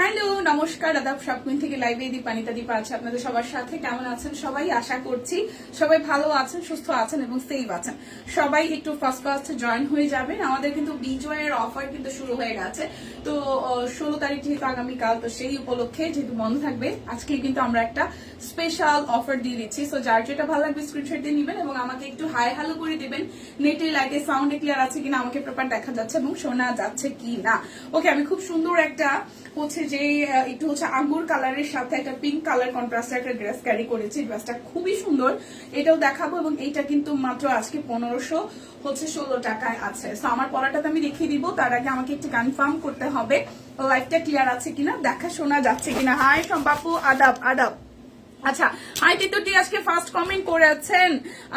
Hello, নমস্কার, আদাব। সবকুইন থেকে লাইভে দীপানিতা দীপা আছে আপনাদের সবার সাথে। কেমন আছেন সবাই? আশা করছি সবাই ভালো আছেন, সুস্থ আছেন এবং সেফ আছেন। সবাই একটু ফার্স্ট জয়েন হয়ে যাবেন। আমাদের কিন্তু বিজয়ের অফার কিন্তু শুরু হয়ে গেছে। তো 16 তারিখ যেহেতু আগামীকাল, তো সেই উপলক্ষে যেহেতু বন্ধ থাকবে, আজকে কিন্তু আমরা একটা স্পেশাল অফার দিয়ে দিচ্ছি। সো যার যেটা ভালো লাগবে স্ক্রিনশট দিয়ে নিবেন এবং আমাকে একটু হাই হ্যালো করে দিবেন। নেটে লাইটে সাউন্ডে ক্লিয়ার আছে কিনা, আমাকে প্রপার দেখা যাচ্ছে এবং শোনা যাচ্ছে কি না। ওকে, আমি খুব সুন্দর একটা হচ্ছে যে একটু হচ্ছে আঙ্গুর কালারের সাথে একটা পিঙ্ক কালার কন্ট্রাস্টের একটা ড্রেস ক্যারি করেছি। ড্রেসটা খুবই সুন্দর, এটাও দেখাবো এবং এইটা কিন্তু মাত্র আজকে 1516 টাকায় আছে। সো আমার পড়াটাতে আমি দেখিয়ে দিব, তার আগে আমাকে একটু কনফার্ম করতে হবে লাইভটা ক্লিয়ার আছে কিনা, দেখা শোনা যাচ্ছে কিনা। হাই সম্পাপু, আদাব আদাব। আচ্ছা, হাই তিতুটি আজকে ফার্স্ট কমেন্ট করেছেন।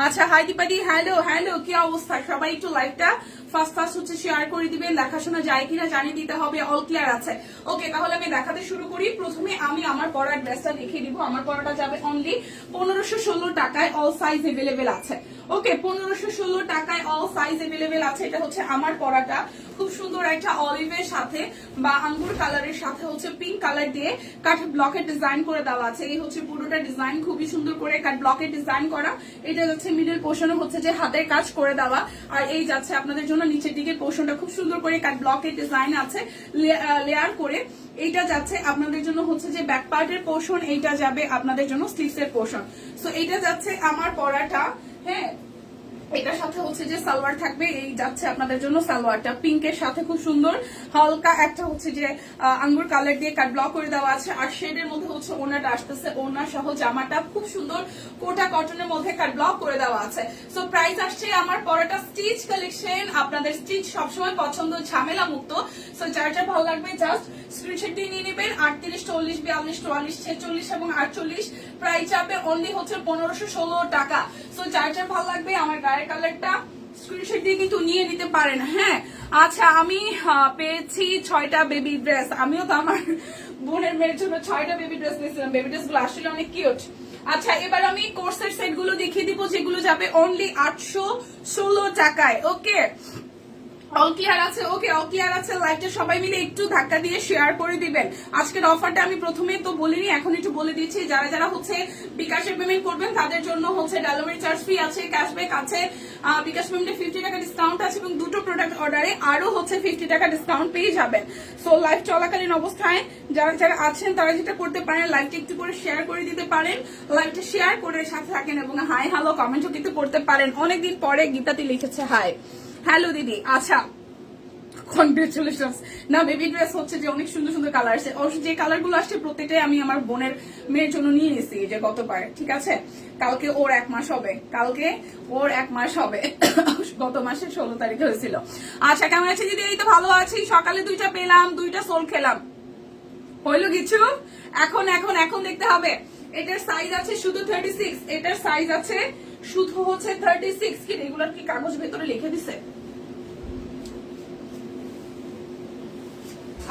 আচ্ছা, হাই দীপাদি, হ্যালো হ্যালো, কি অবস্থা? সবাই একটু লাইভটা ফার্স্ট হচ্ছে শেয়ার করে দিবেন। দেখাশোনা যায় কিনা জানিয়ে দিতে হবে। অল ক্লিয়ার আছে? ওকে, তাহলে আমি দেখাতে শুরু করি। প্রথমে আমি আমার পরার ড্রেসটা দেখিয়ে দিব। আমার পরাটা যাবে অনলি 1516 টাকায়। অল সাইজ এভেলেবেল আছে। ওকে, 1516 টাকায় অল সাইজ এভেলেবেল আছে। এটা হচ্ছে আমার পরাটা, খুব সুন্দর একটা অলিভের সাথে বা আঙ্গুর কালারের সাথে হচ্ছে পিঙ্ক কালার দিয়ে কাট ব্লকের ডিজাইন করে দেওয়া আছে। এই হচ্ছে পুরোটা ডিজাইন, খুবই সুন্দর করে কাট ব্লকের ডিজাইন করা। এটা যাচ্ছে মিডল পোর্শনে হচ্ছে যে হাতের কাজ করে দেওয়া, আর এই যাচ্ছে আপনাদের জন্য নিচের দিকে পোর্শনটা খুব সুন্দর করে কাট ব্লকের ডিজাইন আছে লেয়ার করে। এইটা যাচ্ছে আপনাদের জন্য হচ্ছে যে ব্যাক পার্টের পোর্শন, এইটা যাবে আপনাদের জন্য স্লিভস এর পোর্শন। সো এইটা যাচ্ছে আমার পরাটা। হ্যাঁ, এটার সাথে হচ্ছে যে সালোয়ার থাকবে। এই যাচ্ছে আপনাদের জন্য সালোয়ারটা পিঙ্কের সাথে খুব সুন্দর হালকা একটা হচ্ছে যে আঙ্গুর কালার দিয়ে কাট ব্লক করে দেওয়া আছে। আর শেডের মধ্যে হচ্ছে ওনাটা আসতেছে, ওনা সহ জামাটা খুব সুন্দর কোটা কটনের মধ্যে কাট ব্লক করে দেওয়া আছে। সো প্রাইস আসছে আমার পরাটা স্টিচ কালেকশন। আপনাদের স্টিচ সবসময় পছন্দ, ঝামেলা মুক্ত। সো যার যা ভালো লাগবে জাস্ট স্ক্রিনশট দিয়ে নিয়ে নেবেন। 38, 40, 42, 44, 46 এবং 48 প্রাইস যাবে অনলি হচ্ছে 1516 টাকা। সো যার যা ভালো লাগবে আমার গায়ের কালারটা স্ক্রিনশট দিয়ে কিন্তু নিয়ে নিতে পারেন। হ্যাঁ, আচ্ছা, আমি পেয়েছি 6টা বেবি ড্রেস। আমিও তো আমার বোনের মেয়ের জন্য 6টা বেবি ড্রেস নিয়েছিলাম। বেবি ড্রেস গুলো আসলে অনেক কিউট। আচ্ছা, এবার আমি কোর্সের সেট গুলো দেখিয়ে দিব, যেগুলো যাবে অনলি 816 টাকায়। ওকে, অল ক্লিয়ার আছে? ওকে, অল ক্লিয়ার আছে। লাইভটা সবাই মিলে একটু ধাক্কা দিয়ে শেয়ার করে দিবেন। আজকের অফারটা আমি প্রথমে তো বলিনি, এখন একটু বলে দিচ্ছি। যারা যারা হচ্ছে বিকাশে পেমেন্ট করবেন তাদের জন্য হচ্ছে ডেলিভারি চার্জ ফ্রি আছে, ক্যাশব্যাক আছে, বিকাশ পেমেন্টে 50 টাকা ডিসকাউন্ট আছে এবং দুটো প্রোডাক্ট অর্ডারে আরো হচ্ছে 50 টাকা ডিসকাউন্ট পেয়ে যাবেন। সো লাইভ চলাকালীন অবস্থায় যারা যারা আছেন তারা যেটা করতে পারেন, লাইভটা একটু করে শেয়ার করে দিতে পারেন। লাইভটা শেয়ার করে সাথে থাকেন এবং হাই হ্যালো কমেন্টও কিন্তু করতে পারেন। অনেকদিন পরে গীতাতি লিখেছে হাই হ্যালো দিদি। আচ্ছা, কনগ্রেচুলেশন। না, বেবি ড্রেস হচ্ছে যে অনেক সুন্দর সুন্দর কালার আছে। অবশ্য যে কালার গুলো আসছে প্রত্যেকটাই আমি আমার বোনের মেয়ের জন্য নিয়ে নিছি যে গতবার। ঠিক আছে, কালকে ওর 1 মাস হবে, কালকে ওর 1 মাস হবে। গত মাসের 16 তারিখে হয়েছিল। আচ্ছা, কেমন আছে দিদি? এই তো ভালো আছি। সকালে 2টা পেলাম, 2টা সোল খেলাম। হইলো কিছু? এখন এখন এখন দেখতে হবে। এটার সাইজ আছে শুধু 36। এটার সাইজ আছে শুধু হচ্ছে 36। কি রেগুলার কি কাগজ ভেতরে লিখে দিছে?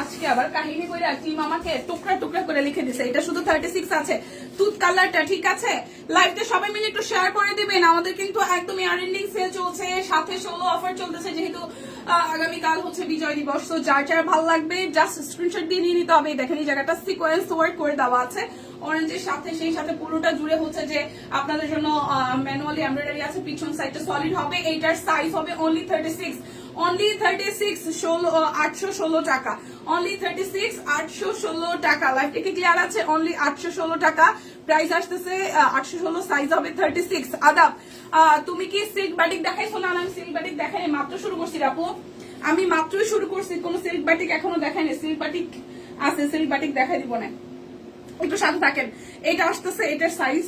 আজকে আবার কাহিনী করে টিম আমাকে টুকরা টুকরা করে লিখে দিছে। এটা শুধু 36 আছে, তুত কালারটা। ঠিক আছে, লাইভটা সবাই মিলে একটু শেয়ার করে দিবেন। আমাদের কিন্তু একদম ইয়ার এন্ডিং সেল চলছে, সাথে 16 অফার চলতেছে, যেহেতু আগামীকাল হচ্ছে বিজয় দিবস। তো যার যার ভালো লাগবে জাস্ট স্ক্রিনশট দিয়ে নিয়ে নিতে হবে। দেখেন এই জায়গাটা সিকোয়েন্স ওয়ার্ক করে দেওয়া আছে অরেঞ্জের সাথে, সেই সাথে পুরোটা জুড়ে হচ্ছে যে আপনাদের জন্য ম্যানুয়ালি এমব্রয়ডারি আছে। পিছন সাইডটা সলিড হবে। এইটার সাইজ হবে অনলি 36, অনলি 36, 816 টাকা। অনলি 36, 816 টাকা। লাইভটা কি ক্লিয়ার আছে? অনলি 816 টাকা প্রাইস আসতেছে। 816, সাইজ হবে 36। আদাব, তুমি কি সিল্ক বাটিক দেখাইছো? না, আমি সিল্ক বাটিক দেখাই, মাত্র শুরু করছি আপু। আমি মাত্রই শুরু করছি, কোনো সিল্ক বাটিক এখনো দেখাইনি। সিল্ক বাটিক আছে, সিল্ক বাটিক দেখাই দিব না, একটু সাথে থাকেন। এটা আসতেছে, এটার সাইজ,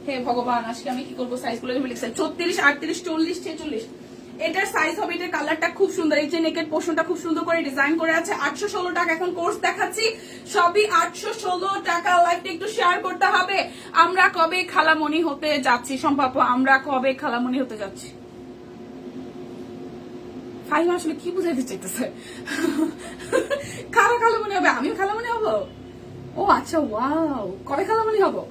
হে ভগবান আজকে আমি কি করবো, সাইজ গুলো লিখছে 34, 38, 40, 46। এটার সাইজ হবে। এটার কালারটা খুব সুন্দর। এই যে নেকের পোর্শনটা খুব সুন্দর করে ডিজাইন করে আছে। 816 টাকা। এখন কোর্স দেখাচ্ছি, সবই 816 টাকা। লাইভটা একটু শেয়ার করতে হবে। আমরা কবে খালামণি হতে যাচ্ছি সম্ভব? আমরা কবে খালামণি হতে যাচ্ছি? ফাইমা আসলে কি বুঝাইতে চাইতেছে? খালামণি হবে? আমিও খালামণি হবো? ও আচ্ছা, ওয়াও, কবে খালামণি হবো?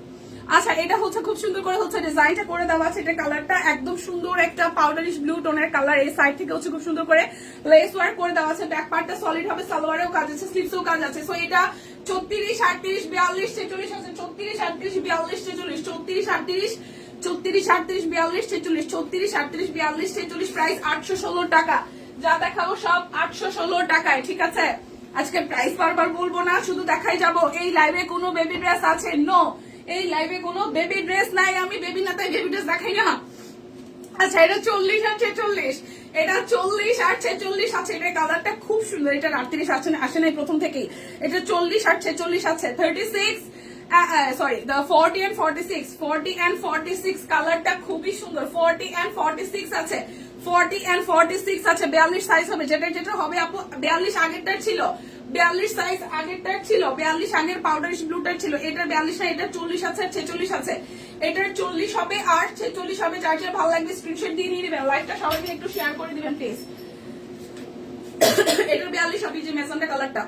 আচ্ছা এটা হচ্ছে খুব সুন্দর করে হচ্ছে ডিজাইনটা করে দেওয়া আছে, এটা কালারটা একদম সুন্দর একটা পাউডারিশ ব্লু টোনের কালার, এই সাইড থেকে হচ্ছে খুব সুন্দর করে লেস ওয়ার্ক করে দেওয়া আছে, ব্যাক পার্টটা সলিড হবে, সালোয়ারেও কাজ আছে, স্লিভসেও কাজ আছে। সো এটা 34, 38, 42, 46 আছে, 34, 38, 42, 46, 34, 38, 34, 38, 42, 46, 34, 38, 42, 46, প্রাইস 816 টাকা। যা দেখাবো সব 816 টাকায়, ঠিক আছে? আজকে প্রাইস বারবার বলবো না, শুধু দেখাই যাবো। এই লাইভে কোনো বেবি ড্রেস আছে? নো, এই লাইভে কোনো বেবি ড্রেস নাই, আমি বেবি না তাই বেবি ড্রেস দেখাই না। আচ্ছা এটা 40 আর 46, এটা 40 আর 46 আছে, এটা কালারটা খুব সুন্দর, এটা 38 আসে নাই প্রথম থেকেই, এটা 40 আর 46 আছে, 36 সরি 40 and 46, 40 and 46 কালারটা খুবই সুন্দর, 40 and 46 আছে, 40 and 46 আছে, 42 সাইজ হবে, যেটা যেটা হবে আপু 42 আগেরটার ছিল, 42 সাইজ আগেরটার ছিল, 42 আগের পাউডারিশ ব্লুটার ছিল, এটার 42 না, এটার 40 আছে আর 46 আছে, এটার 40 হবে আর 46 হবে, যার যেটা ভালো লাগবে স্ক্রিনশট দিয়ে নিয়ে নেবেন, লাইভটা সবাই একটু শেয়ার করে দিবেন প্লিজ। এটার 42 হবে, যে মেজেন্টা কালারটা,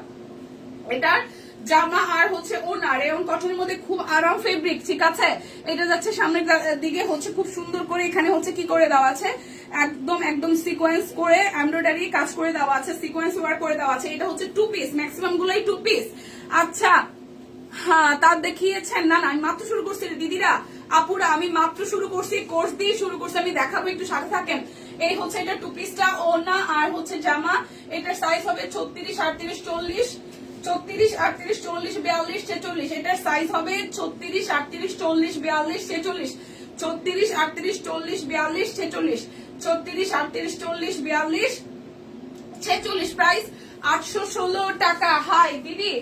এটার জামা আর হচ্ছে ওনা রেয়ন কটনের মধ্যে খুব আরাম ফেব্রিক, ঠিক আছে? এটা যাচ্ছে সামনের দিকে হচ্ছে খুব সুন্দর করে, এখানে হচ্ছে কি করে দেওয়া আছে, একদম একদম সিকোয়েন্স করে এমব্রয়ডারি কাজ করে দেওয়া আছে, সিকোয়েন্স ওয়ার্ক করে দেওয়া আছে, এটা হচ্ছে 2 পিস, ম্যাক্সিমাম গুলাই 2 পিস। আচ্ছা হ্যাঁ তার দেখিয়েছেন? না না আমি মাত্র শুরু করছি দিদিরা আপুরা, আমি মাত্র শুরু করছি, কোর্স দিয়ে শুরু করছি, আমি দেখাবো, একটু সাথে থাকেন। এই হচ্ছে এটা 2 পিসটা, ওনা আর হচ্ছে জামা, এটার সাইজ হবে 36, 38, 40, 34, 38, 40, 42, 46, এটার সাইজ হবে 36, 38, 40, 42, 46, 34, 38, 40, 42, 46, 34, 38, 40, 42, 46, প্রাইস 816 টাকা। হাই দিদি,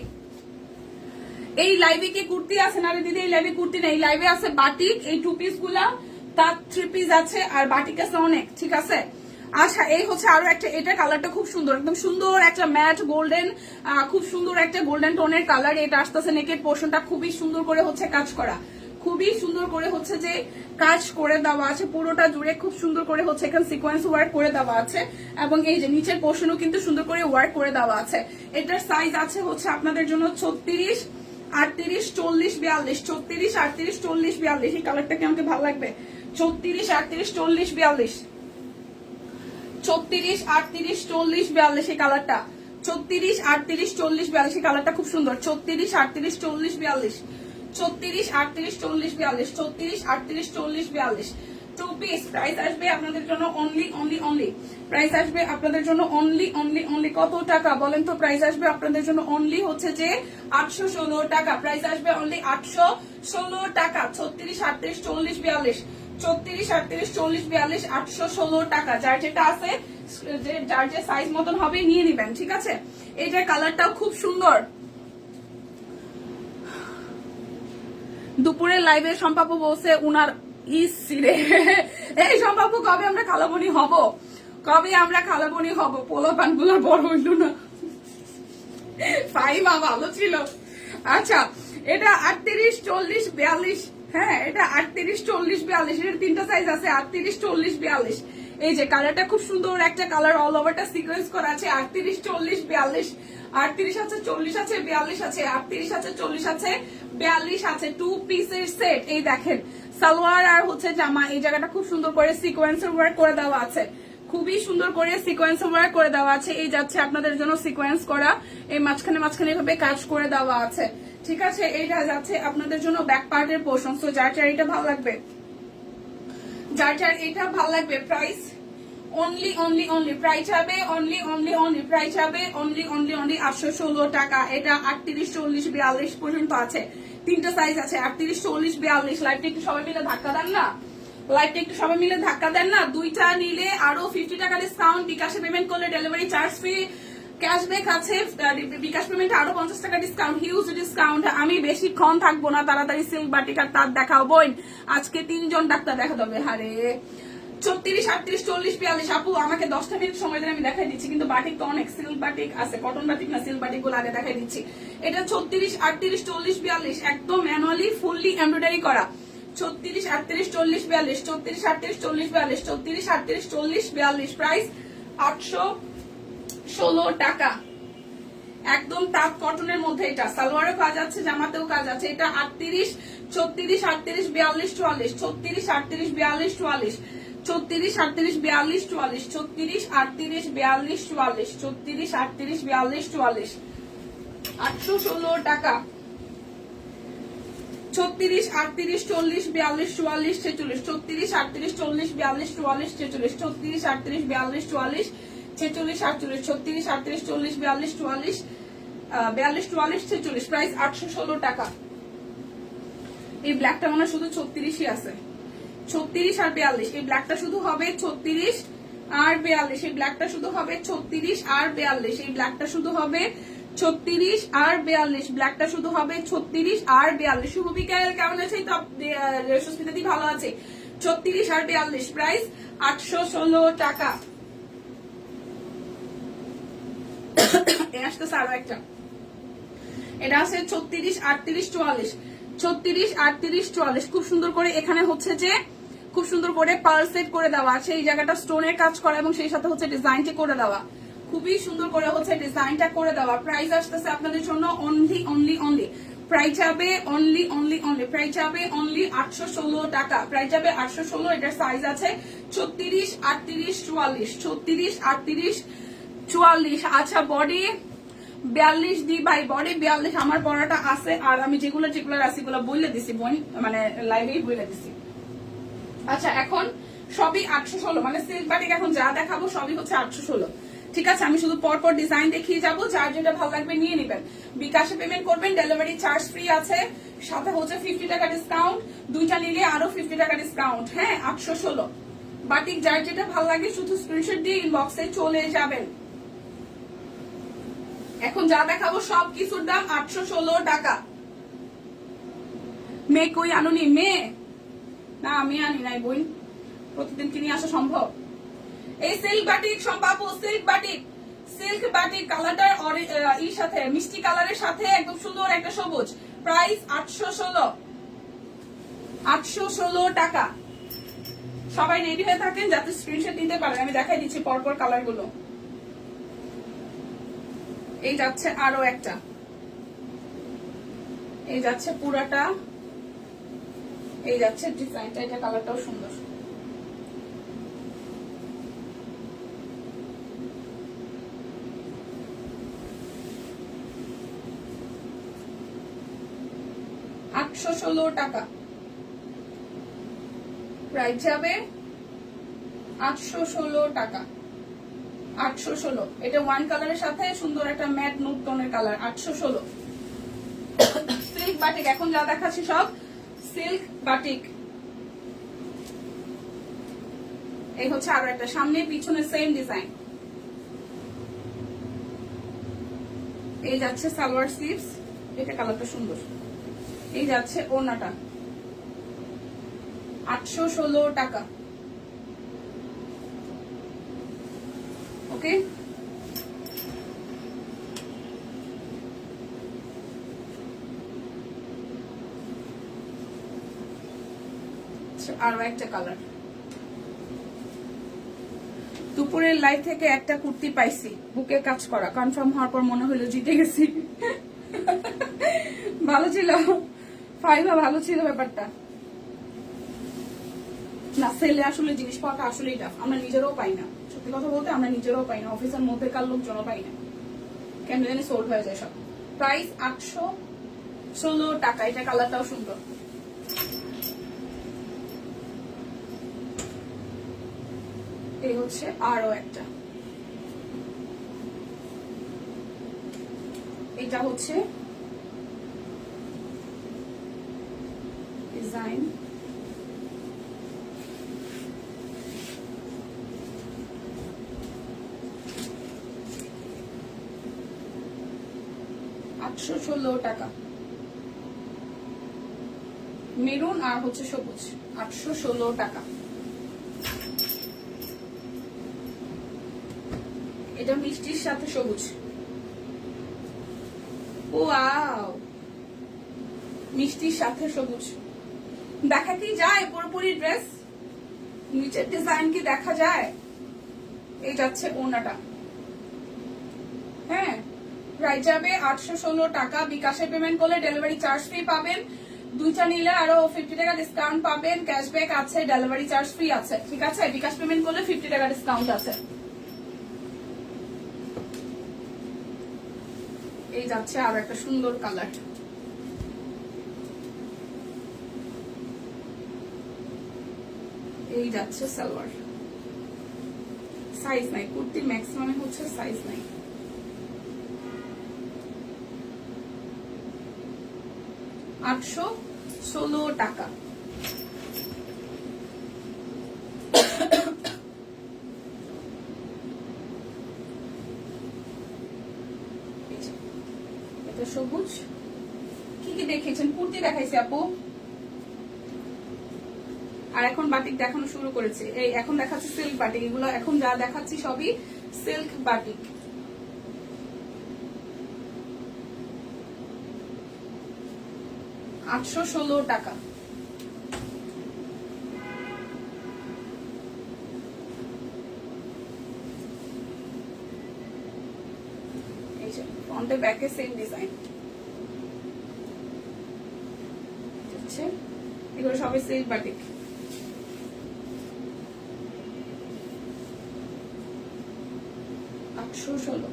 এই লাইভে কি কুর্তি আছে? না রে দিদি এই লাইভে কুর্তি নেই, এই লাইভে আছে বাটিক, এই 2 পিস গুলা, তার 3 পিস আছে আর বাটিক আছে অনেক, ঠিক আছে? আচ্ছা এই হচ্ছে আরো একটা, এটা কালারটা খুব সুন্দর, একদম সুন্দর একটা ম্যাট গোল্ডেন, খুব সুন্দর একটা গোল্ডেন টোনের কালার, এটা আসতেছে নেকের পোর্শনটা খুবই সুন্দর করে হচ্ছে কাজ করা, খুবই সুন্দর করে হচ্ছে যে কাজ করে দেওয়া আছে, পুরোটা জুড়ে খুব সুন্দর করে হচ্ছে এখানে সিকোয়েন্স ওয়ার্ক করে দেওয়া আছে, এবং এই যে নিচের পোর্শনও কিন্তু সুন্দর করে ওয়ার্ক করে দেওয়া আছে। এটার সাইজ আছে হচ্ছে আপনাদের জন্য 36, 38, 40, 42, 34, 38, 40, 42, এই কালারটা কি আমাকে ভালো লাগবে, 34, 38, 40, 42, 34, 38, 40, 42, এই কালারটা 34, 38, 40, 42, এই কালারটা খুব সুন্দর, 34, 38, 40, 42, 34, 38, 40, 42, 34, 38, 40, 42, 2 পিস। প্রাইস আসবে আপনাদের জন্য অনলি প্রাইস আসবে আপনাদের জন্য অনলি কত টাকা বলেন তো? প্রাইস আসবে আপনাদের জন্য অনলি হচ্ছে যে 816 টাকা, প্রাইস আসবে অনলি 816 টাকা, 36, 38, 40, 42, 34, 38, 40, 42, 816 টাকা, যার যেটা আছে যার যে সাইজ মতন হবে নিয়ে নিবেন, ঠিক আছে? এইটার কালারটাও খুব সুন্দর। দুপুরে লাইভে সম্পাপু বলছে উনার ইসিরে, এই সম্পাপু কবে আমরা খালাবনি হব, কবে আমরা খালাবনি হব? পোলা পানগুলো বড় হইল না, ফাইমা ভালো ছিল। আচ্ছা এটা 38, 40, 42, হ্যাঁ এটা 38, 40, 42, এর 3টা সাইজ আছে, 38, 40, 42, এই যে কালারটা খুব সুন্দর একটা কালার, অল ওভারটা সিকোয়েন্স করা আছে, 38, 40, 42, 38 আছে, 40 আছে, 42 আছে, 38 আছে, 40 আছে, 42 আছে, 2 পিসের সেট। এই দেখেন সালোয়ার আর হচ্ছে জামা, এই জায়গাটা খুব সুন্দর করে সিকোয়েন্সের ওয়ার্ক করে দেওয়া আছে, খুবই সুন্দর করে সিকোয়েন্স ওয়ার্ক করে দেওয়া আছে, এই যাচ্ছে আপনাদের জন্য সিকোয়েন্স করা, এই মাঝখানে মাঝখানে এভাবে কাজ করে দেওয়া আছে, ঠিক আছে? এইটা যাচ্ছে আপনাদের জন্য ব্যাক পার্টের পোর্শন। সো যার যার এটা ভালো লাগবে, যার যার এটা ভালো লাগবে, প্রাইস অনলি প্রাইস হবে প্রাইস হবে অনলি 816 টাকা। এটা 38, 40, 42 পর্যন্ত আছে, 3টা সাইজ আছে, 38, 40, 42। লাইভটা একটু সবাই মিলে ধাক্কা দেন না, লাইভটা একটু সবাই মিলে ধাক্কা দেন না। 2টা নিলে আরো 50 টাকা ডিসকাউন্ট, বিকাশে পেমেন্ট করলে ডেলিভারি চার্জ ফ্রি, ক্যাশব্যাক আছে, বিকাশ পেমেন্টে আরো 50 টাকা ডিসকাউন্ট, হিউজ ডিসকাউন্ট। আমি বেশিক্ষণ থাকবো না, তাড়াতাড়ি সিল্ক বাটিক আর তার দেখাও বোন, আজকে 3জন ডাক্তার দেখাতে হবে। হারে 34, 38, 40, 42, আপু আমাকে 10টা মিনিট সময় দেন, আমি দেখাই দিচ্ছি, কিন্তু বাটিক তো অনেক, সিল্ক বাটিক আছে, কটন বাটিক না, সিল্ক বাটিক গুলো আগে দেখাই দিচ্ছি। এটা 36, 38, 40, 42, একদম ম্যানুয়ালি ফুললি এমব্রয়ডারি করা, 36, 38, 40, 42, 34, 38, 40, 42, 34, 38, 40, 42, প্রাইস 816 টাকা, একদম তাঁত কটনের মধ্যে। এটা সালোয়ারেও কাজ আছে, জামাতেও কাজ আছে। এটা 38, 34 38 42 44, 34 38 42 44, 34 38 42 44, 34 38 42 44, 34 38 42 44, 816 টাকা। 34 38 40 42 44 46, 34 38 40 42 44 46, 34 38 42 44 46 48, 36 38 40 42 44 42 44 46, প্রাইস 816 টাকা। এই ব্ল্যাকটা মনে শুধু 36ই আছে, 36 আর 42, এই ব্ল্যাকটা শুধু হবে 36 আর 42, এই ব্ল্যাকটা শুধু হবে 36 আর 42, এই ব্ল্যাকটা শুধু হবে 36 আর 42, ব্ল্যাকটা শুধু হবে 36 আর 42। শুভ বিকাল, কেমন আছে? তো সুস্মিতা দি ভালো আছে। 36 আর 42, প্রাইস 816 টাকা। আসতেছে আরো একটা, এটা আছে 36 38 44, 36 38 44, খুব সুন্দর করে এখানে হচ্ছে যে খুব সুন্দর করে পার্ল সেট করে দেওয়া আছে, এই জায়গাটা স্টোনের কাজ করা এবং সেই সাথে হচ্ছে ডিজাইনটি করে দেওয়া, খুবই সুন্দর করে হচ্ছে ডিজাইনটা করে দেওয়া। প্রাইস আসতেছে আপনাদের জন্য অনলি প্রাইস যাবে অনলি প্রাইস যাবে অনলি 816 টাকা, প্রাইস যাবে 816। এটার সাইজ আছে 36 38 44, 36 38 44। আচ্ছা, বডি 42 দি ভাই, বডি 42 আমার পড়াটা আছে, আর আমি যেগুলো আছে সেগুলো বলে দিছি, মানে লাইভেই বলে দিছি। আচ্ছা, এখন সবই 816, মানে সিল্ক বাটিক এখন যা দেখাবো সবই হচ্ছে 816। ঠিক আছে, আমি শুধু পরপর ডিজাইন দেখিয়ে যাবো, যার যেটা ভালো লাগবে নিয়ে নেবেন। বিকাশে পেমেন্ট করবেন, ডেলিভারি চার্জ ফ্রি আছে, সাথে হচ্ছে 50 টাকা ডিসকাউন্ট, দুইটা নিলে আরো 50 টাকা ডিসকাউন্ট। হ্যাঁ, 816 বাটিক, যার যেটা ভালো লাগে শুধু স্ক্রিনশট দিয়ে ইনবক্সে চলে যাবেন। এখন যা দেখাবো সব কিছুর দাম 816 টাকা। মেয়ে কই আনুনি? মেয়ে না, আমি আনি নাই বই, প্রতিদিন কিনে আসা সম্ভব? এই সিল্ক বাটিক সম্পাপু, সিল্ক বাটিক কালারটার এই সাথে মিষ্টি কালারের সাথে একদম সুন্দর একটা সবুজ, প্রাইস 816 টাকা। সবাই রেডি হয়ে থাকেন যাতে স্ক্রিনশট নিতে পারেন, আমি দেখাই দিচ্ছি পরপর কালার গুলো। এই যাচ্ছে আরো একটা, এই যাচ্ছে পুরাটা, এই যাচ্ছে ডিজাইনটা, এটা কালারটাও সুন্দর। $816 টাকা, প্রাইস যাবে 816 টাকা। 816, এটা ওয়ান কালারের সাথে সুন্দর একটা ম্যাট নুট টোনের কালার, 816। সিল্ক বাটিক, এখন যা দেখাচ্ছি সব সিল্ক বাটিক। এই হচ্ছে আরো একটা, সামনে পিছনে সেম ডিজাইন। এই যাচ্ছে সালোয়ার স্লিভস, এটা কালারটা সুন্দর। এই যাচ্ছে ওড়নাটা, 816 টাকা। ওকে, আরো একটা কালার। দুপুরের লাইভ থেকে একটা কুর্তি পাইছি, বুকে কাজ করা, কনফার্ম হওয়ার পর মনে হলো জিতে গেছি। ভালো ছিল ফাইভা, ভালো ছিল ব্যাপারটা। না, সেলে আসলে জিনিস পাওয়াটা আসলেই টাফ, আমরা নিজেরাও পাই না, সত্যি কথা বলতে আমরা নিজেরাও পাই না, অফিসের মধ্যেকার লোকজনও পাই না, কেন জানি সোল্ড হয়ে যায় সব। প্রাইস 816 টাকা, এটা কালারটাও সুন্দর। এই হচ্ছে আরো একটা, এটা হচ্ছে ডিজাইন, $816 টাকা, মেরুন আর হচ্ছে সবুজ, 816 টাকা। এটা মিষ্টির সাথে সবুজ, ওয়াও, মিষ্টির সাথে সবুজ। দেখা কি যায় পুরোপুরি ড্রেস? নিচের ডিজাইন কি দেখা যায়? এই যাচ্ছে ওড়নাটা। হ্যাঁ, প্রাইস যাবে 816 টাকা। বিকাশে পেমেন্ট করলে ডেলিভারি চার্জ ফ্রি পাবেন, দুইটা নিলে আরো 50 টাকা ডিসকাউন্ট পাবেন, ক্যাশব্যাক আছে, ডেলিভারি চার্জ ফ্রি আছে, ঠিক আছে? বিকাশ পেমেন্ট করলে 50 টাকা ডিসকাউন্ট আছে। এই যাচ্ছে আর একটা সুন্দর কালার, এই যাচ্ছে সালোয়ার। সাইজ নাই, কুর্তির ম্যাক্সিমাম হচ্ছে সাইজ নাই। $816 টাকা। এটা সবুজ। কি কি দেখেছেন? কুর্তি দেখাইছি আপু, আর এখন বাটিক দেখানো শুরু করেছে। এই এখন দেখাচ্ছি সিল্ক বাটিক, এগুলো এখন যা দেখাচ্ছি সবই সিল্ক বাটিক। $816 টাকা। এই যে ফ্রন্টে ব্যাকে সেম ডিজাইন, এগুলো সবই সিল্ক বাটিক। $816।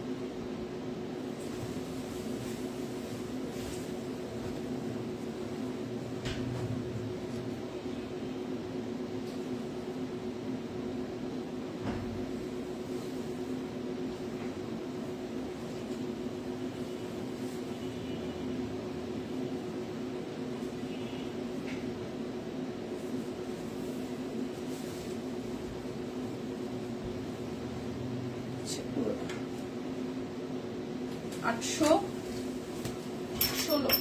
$816।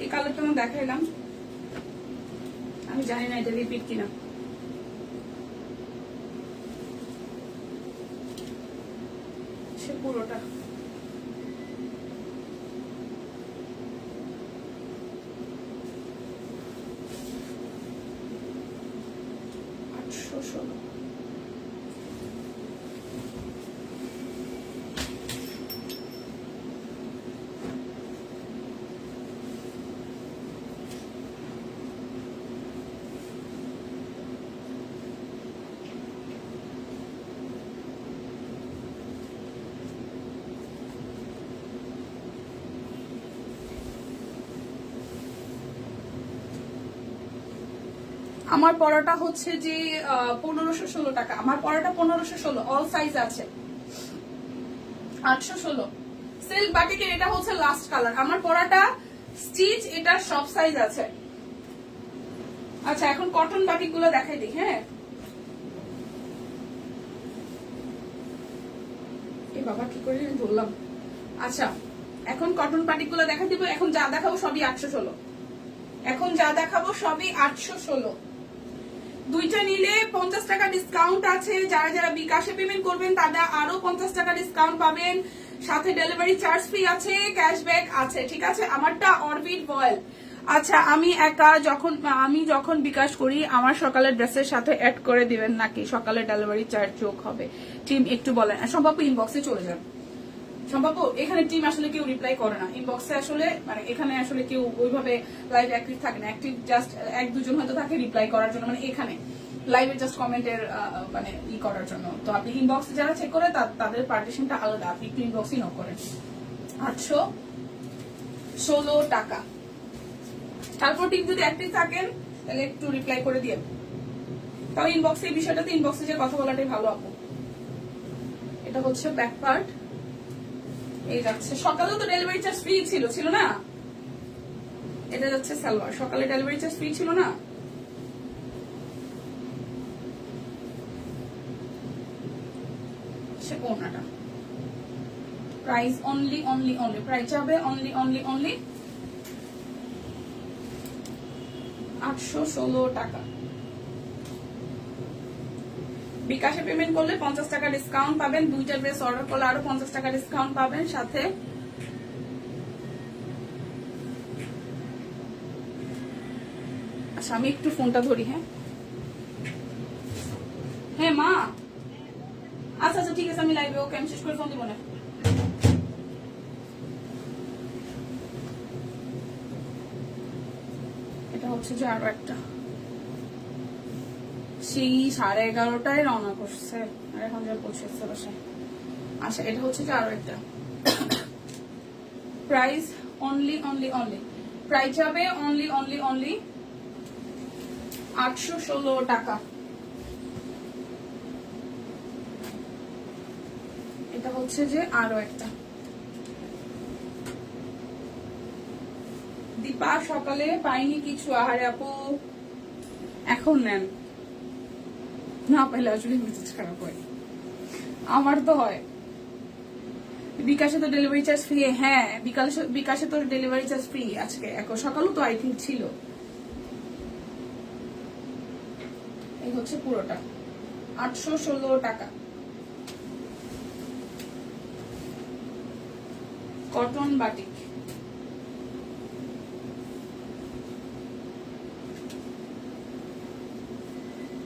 এই কালারটা আমি দেখাইলাম, আমি জানি না এটা রিপিট কিনা। সে পুরোটা $816। আমার পরাটা হচ্ছে যে 1516 টাকা। আমার পরাটা 1516, অল সাইজ আছে। 816 সিল্ক বাটিকের, এটা হচ্ছে লাস্ট কালার। আমার পরাটা স্টিচ, এটা সব সাইজ আছে। আচ্ছা এখন কটন বাটিক গুলো দেখাই দিই। হ্যাঁ এই বাবা কি করে বললাম। আচ্ছা এখন কটন বাটিক গুলো দেখা দিব। এখন যা দেখাবো সবই 816। এখন যা দেখাবো সবই 816। দুইটা নিলে 50 টাকা ডিসকাউন্ট আছে। যারা যারা বিকাশে পেমেন্ট করবেন তারা আরো 50 টাকা ডিসকাউন্ট পাবেন, সাথে ডেলিভারি চার্জ ফ্রি আছে, ক্যাশব্যাক আছে, ঠিক আছে? আমারটা অরবিট বয়েল। আচ্ছা আমি একা যখন বিকাশ করি আমার সকালের ড্রেসের সাথে অ্যাড করে দিবেন নাকি সকালে ডেলিভারি চার্জ যোগ হবে? টিম একটু বলেন। সম্ভব ইনবক্সে চলে যান। সম্ভব এখানে টিম আসলে কেউ রিপ্লাই করে না ইনবক্সে, আসলে মানে এখানে আসলে কেউ ওইভাবে লাইভ অ্যাক্টিভ থাকে না। অ্যাক্টিভ জাস্ট এক দুজন হয়তো থাকে রিপ্লাই করার জন্য, মানে এখানে লাইভে জাস্ট কমেন্টের মানে করার জন্য। তো আপনি ইনবক্সে যারা চেক করে তাদের পার্টিশনটা আলাদা, আপনি একটু ইনবক্সই নক করেন। 816 টাকা। তারপর টিম যদি অ্যাক্টিভ থাকেন তাহলে একটু রিপ্লাই করে দিয়ে, তাও ইনবক্সে এই বিষয়টাতে ইনবক্সে যে কথা বলাটাই ভালো আপু। এটা হচ্ছে ব্যাক পার্ট, এই যাচ্ছে। সকালেও তো ডেলিভারি চার্জ ফ্রি ছিল না? এটা যাচ্ছে সালোয়ার, সকালে ডেলিভারি চার্জ ফ্রি ছিল না? সে ওনাটা প্রাইস অনলি প্রাইস যাবে অনলি 816 টাকা। বিকাশে পেমেন্ট করলে 50 টাকা ডিসকাউন্ট পাবেন, দুইটা ড্রেস অর্ডার করলে আরো 50 টাকা ডিসকাউন্ট পাবেন, সাথে আচ্ছা আমি একটু ফোনটা ধরি। হ্যাঁ মা, আচ্ছা ঠিক আছে আমি লাইভে, ওকে আমি শেষ করে ফোন দিব না। হচ্ছে যে আরো একটা, সেই 11:30টায় রওনা করছে আর এখন যা পৌঁছেছে বাসায়। আচ্ছা, এটা হচ্ছে যে আরো একটা। প্রাইস অনলি প্রাইস যাবে অনলি 816 টাকা। এটা হচ্ছে যে আরো একটা। দীপা সকালে পাইনি কিছু, আহারে আপু এখন নেন, না পাইলে আসলে মেসেজ খারাপ হয়, আমার তো হয়। বিকাশে তো ডেলিভারি চার্জ ফ্রি। হ্যাঁ, বিকাশে তো ডেলিভারি চার্জ ফ্রি আজকে, এখন সকালও তো আই থিঙ্ক ছিল। এই হচ্ছে পুরোটা 816 টাকা। কটন বাটিক,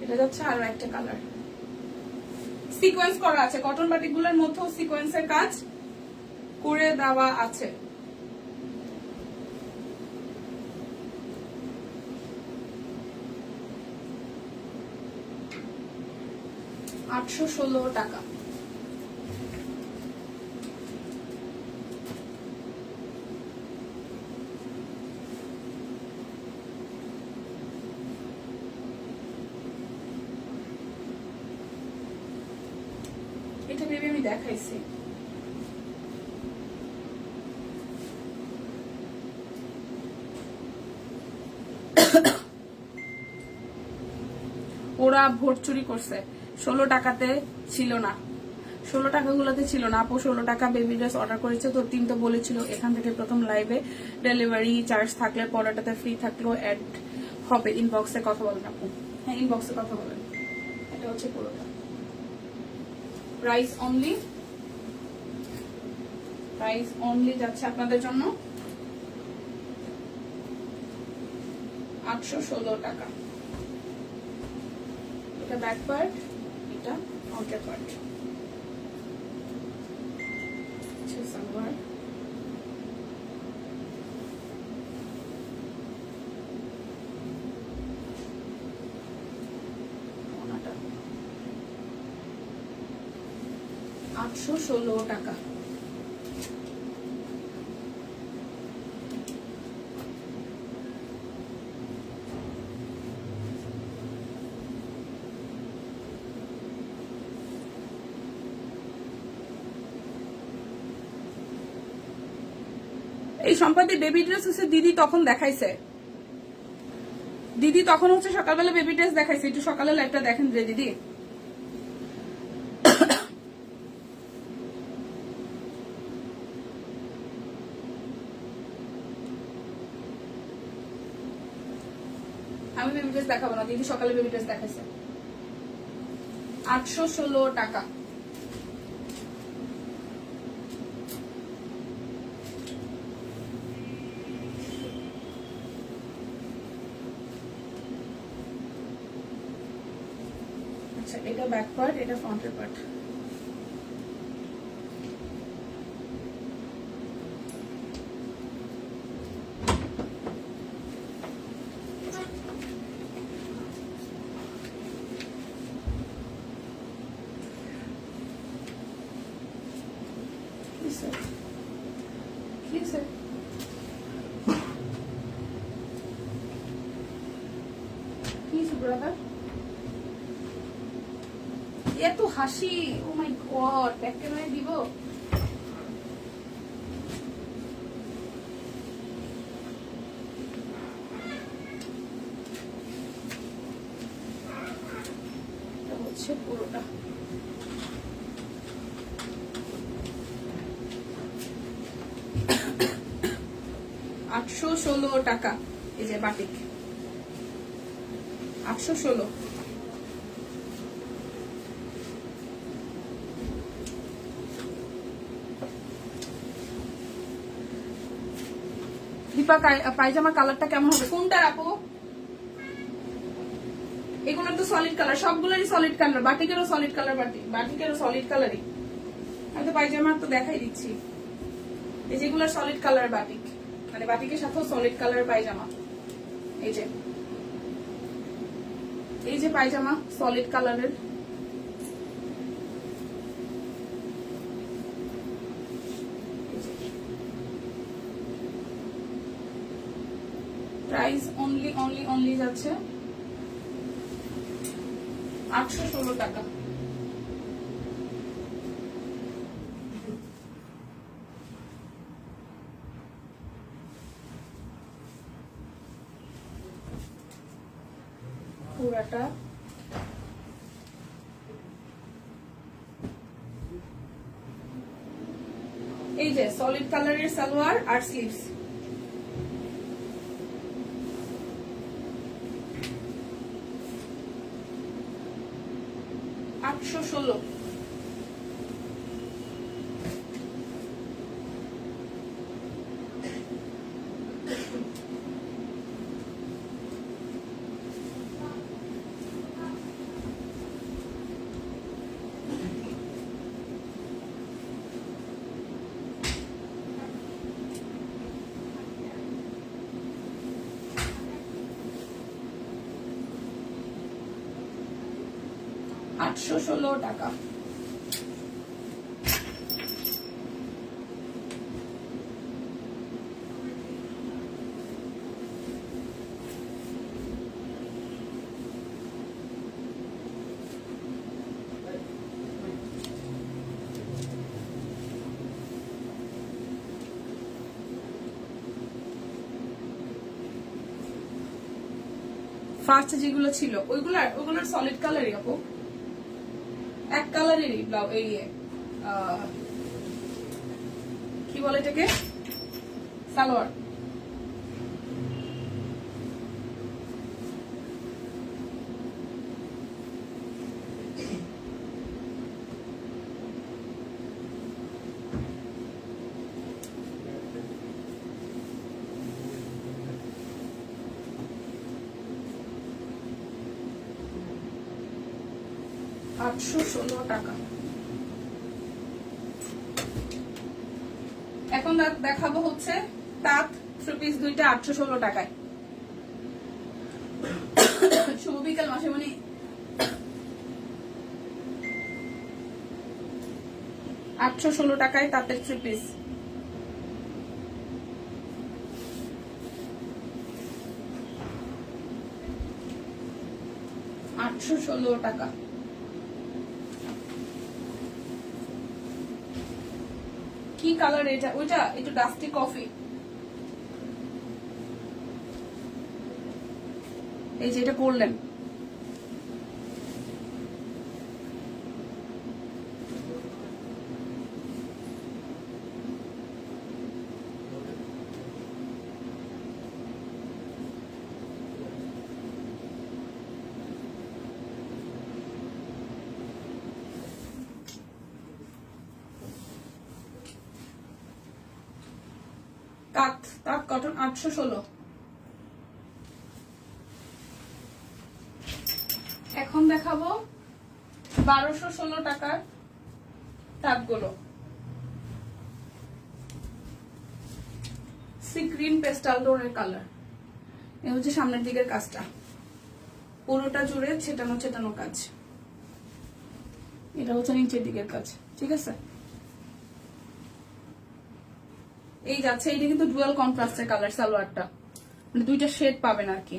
এটা যাচ্ছে আরো একটা কালার, সিকোয়েন্স করা আছে। কটন বাটিক গুলোর মধ্যেও সিকোয়েন্সের কাজ করে দেওয়া আছে। $816 টাকা। এটা ভেবে আমি দেখাইছি। ওরা ভোট চুরি করছে, 16 টাকাতে ছিল না, 16 টাকাগুলোতে ছিল না আপু। 16 টাকা বেবি ড্রেস অর্ডার করেছে তো, টিম তো বলেছিল এখান থেকে প্রথম লাইভে ডেলিভারি চার্জ থাকলে পরেরটাতে ফ্রি থাকলেও অ্যাড হবে। ইনবক্সে কথা বলেন আপু। হ্যাঁ, ইনবক্সে কথা বলেন। এটা হচ্ছে পুরোটা। প্রাইস অনলি যাচ্ছে আপনাদের জন্য 816 টাকা। এটা ব্যাক পার্ট, এটা ফ্রন্টের পার্ট। সালোয়ার, ওনাটা 816 টাকা। এই সম্প্রতি বেবি ড্রেস হচ্ছে দিদি তখন দেখাইছে, দিদি তখন হচ্ছে সকালবেলা বেবি ড্রেস দেখাইছে। একটু সকালে লাইভটা দেখেন রে দিদি। আমি বেবি ড্রেস দেখাবো না, দিদি সকালে বেবি ড্রেস দেখাইছে। 816 টাকা। আচ্ছা, এটা ব্যাক পার্ট, এটা ফ্রন্টের পার্ট। এত হাসি, ও মাই গড, ব্যাক ক্যামেরায় দিব। এটা হচ্ছে পুরোটা। $816 টাকা। এই যে বাটিক 816। দীপা পায়জামার কালারটা কেমন হবে? কোনটা আপু? এগুলো তো সলিড কালার, সবগুলোরই সলিড কালার। বাটিকেরও সলিড কালার, বাটিকেরও সলিড কালারই। আমি তো পায়জামার তো দেখাই দিচ্ছি। এই যেগুলো সলিড কালার বাটিক, মানে বাটিকের সাথেও সলিড কালার পায়জামা। এই যে পায়জামা সলিড কালারের, প্রাইস অনলি যাচ্ছে 816 টাকা। পুরাটা এই যে সলিড কালারের সালোয়ার আর স্লিভস, $816। টাকা। ফার্স্ট যেগুলো ছিল ওইগুলোর সলিড কালারই আপু, এক কালারেরই এই কি বলে এটাকে সালোয়ার। $816। এখন দেখাবো হচ্ছে তাঁত 3 পিস দুইটা 816 টাকায়। শুভ বিকাল মাসেমণি। $816 তাঁতের 3 পিস। $816। কি কালার এটা? ওইটা একটু ডাস্টি কফি। এই যে এটা পরলেন, তাঁত কটন 816। এখন দেখাবো 1216 টাকার তাঁতগুলো। সি গ্রিন পেস্টাল টোনের কালার। এ হচ্ছে সামনের দিকের কাজটা, পুরোটা জুড়ে ছেটানো ছেটানো কাজ। এটা হচ্ছে নিচের দিকের কাজ, ঠিক আছে। এই যাচ্ছে, এটা কিন্তু ডুয়াল কন্ট্রাস্টের কালার সালোয়ারটা, মানে দুইটা শেড পাবেন আর কি।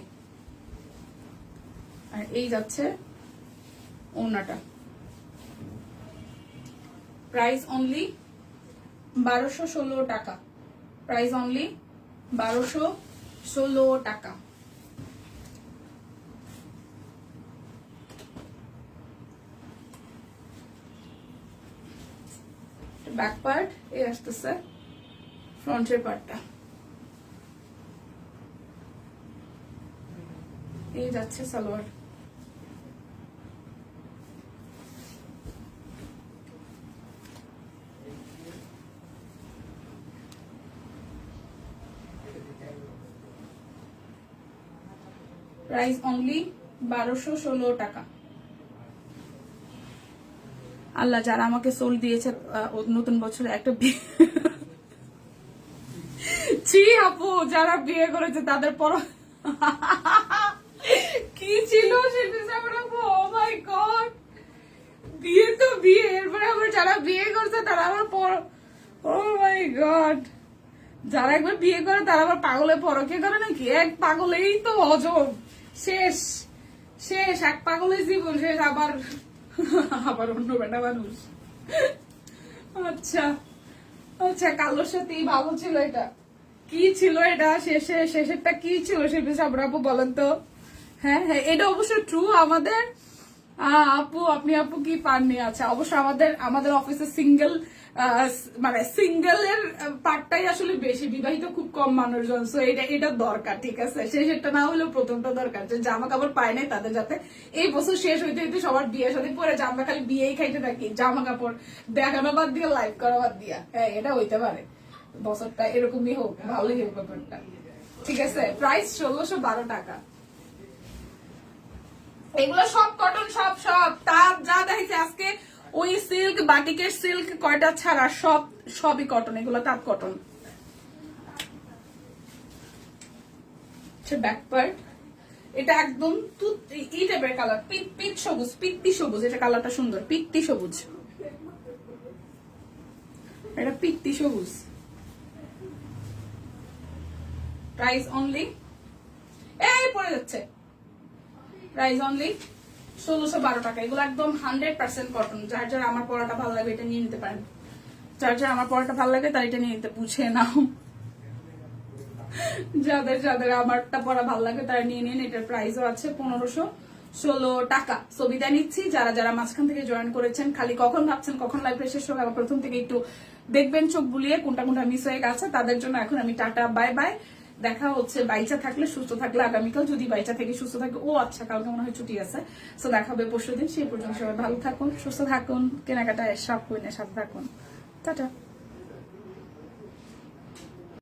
আর এই যাচ্ছে ওড়নাটা, প্রাইস অনলি 1216 টাকা। প্রাইস অনলি 1216 টাকা। ব্যাক পার্ট এই আসতেছে, ফ্রন্টের পার্টটা এই যাচ্ছে সালোয়ার। প্রাইস অনলি 1216 টাকা। আল্লাহ, যারা আমাকে সোল দিয়েছে নতুন বছরে একটা ছি আপু, যারা বিয়ে করেছে তাদের পর কি ছিল শিল্পী সাবরা? ও মাই গড, বিয়ে তো বিয়ে, এরপরে আবার যারা বিয়ে করছে তারা আবার ও মাই গড, যারা একবার বিয়ে করে তারা আবার পাগলে পরকে করে নাকি? এক পাগলেই তো অজব, শেষ শেষ, এক পাগলের জীবন শেষ, আবার আবার অন্য বেটা মানুষ। আচ্ছা আচ্ছা, কালোর সাথেই ভালো ছিল এটা। কি ছিল এটা? শেষেরটা কি ছিল শিল্পী সাবরা আপু বলেন তো? হ্যাঁ হ্যাঁ, এটা অবশ্য ট্রু। আমাদের আপু, আপনি আপু কি পাননি? আচ্ছা, অবশ্য আমাদের অফিসে সিঙ্গেল, মানে সিঙ্গেলের পার্টটাই আসলে বেশি, বিবাহিত খুব কম মানুষজন। সো এটা দরকার, ঠিক আছে? শেষেরটা না হলেও প্রথমটা দরকার, যে জামা কাপড় পায় নাই তাদের যাতে এই বছর শেষ হইতে হইতে সবার বিয়ে সাথে পরে আমরা খালি বিয়েই খাইতে থাকি, জামা কাপড় দেখানো বাদ দিয়ে লাইভ করা বাদ দিয়া। হ্যাঁ, এটা হইতে পারে, বছরটা এরকমই হোক, ভালোই হোক ব্যাপারটা, ঠিক আছে? প্রাইস 1612 টাকা। এগুলো সব কটন, সব সব তাঁত যা দেখেছি আজকে, ওই সিল্ক, বাটিকের সিল্ক কয়টা ছাড়া সবই কটন, এগুলো তাঁত কটন। ব্যাক পার্ট, এটা একদম ই টাইপের কালার, পিট সবুজ, পিত্তি সবুজ, এটা কালারটা সুন্দর, পিত্তি সবুজ, এটা পিত্তি সবুজ। প্রাইস অনলি, এই পড়ে যাচ্ছে, প্রাইস অনলি 1612 টাকা। এগুলো একদম 100% কটন। যার যার আমার পরাটা ভালো লাগে এটা নিয়ে নিতে পারেন, যার যার আমার পরাটা ভালো লাগে তার এটা নিয়ে নিতে, বুঝে নাও। যাদের যাদের আমারটা পরা ভালো লাগে তারা নিয়ে নিন। এটার প্রাইসও আছে 1516 টাকা। সো বিদায় নিচ্ছি। যারা যারা মাঝখান থেকে জয়েন করেছেন, খালি কখন ভাবছেন কখন লাইভ শেষ হবে, আবার প্রথম থেকে একটু দেখবেন চোখ বুলিয়ে কোনটা কোনটা মিস হয়ে গেছে, তাদের জন্য এখন আমি টাটা বাই বাই। দেখা হচ্ছে বাইচা থাকলে, সুস্থ থাকলে আগামীকাল, যদি বাইচা থেকে সুস্থ থাকে, ও আচ্ছা কালকে মনে হয় ছুটি আছে। সো দেখা হবে পরশুদিন। সেই পর্যন্ত সবাই ভালো থাকুন, সুস্থ থাকুন, কেনাকাটায় সব কইনে সাথে থাকুন। টাটা।